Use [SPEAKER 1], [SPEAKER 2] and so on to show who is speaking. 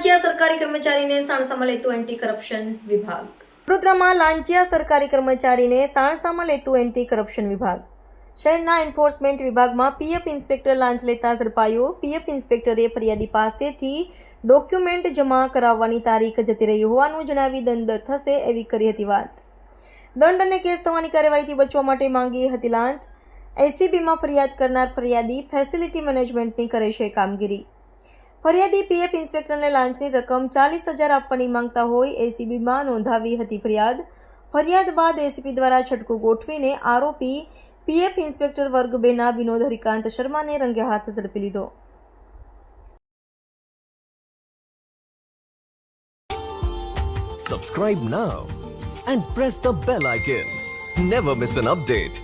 [SPEAKER 1] લાંચિયા સરકારી કર્મચારીને સાણસામાં લેતું એન્ટી કરપ્શન વિભાગ. વડોદરામાં લાંચિયા સરકારી કર્મચારીને સાણસામાં લેતું એન્ટી કરપ્શન વિભાગ. શહેરના એન્ફોર્સમેન્ટ વિભાગમાં પીએફ ઇન્સ્પેક્ટર લાંચ લેતા ઝડપાયો. પીએફ ઇન્સ્પેક્ટરે ફરિયાદી પાસેથી ડોક્યુમેન્ટ જમા કરાવવાની તારીખ જતી રહી હોવાનું જણાવી દંડ થશે એવી કરી હતી વાત. દંડ અને કેસ થવાની કાર્યવાહીથી બચવા માટે માંગી હતી લાંચ. એસીબીમાં ફરિયાદ કરનાર ફરિયાદી ફેસિલિટી મેનેજમેન્ટની કરે છે કામગીરી. ફરિયાદી પીએફ ઇન્સ્પેક્ટરને લાંચની રકમ 40,000 આપવાની માંગતા હોય એસીબીમાં નોંધાવી હતી ફરિયાદ. ફરિયાદ બાદ એસીપી દ્વારા છટકું ગોઠવીને આરોપી પીએફ ઇન્સ્પેક્ટર વર્ગ 2ના વિનોદ હરિકાંત શર્માને રંગે હાથ ઝડપી લીધો.
[SPEAKER 2] Subscribe now and press the bell icon. Never miss an update.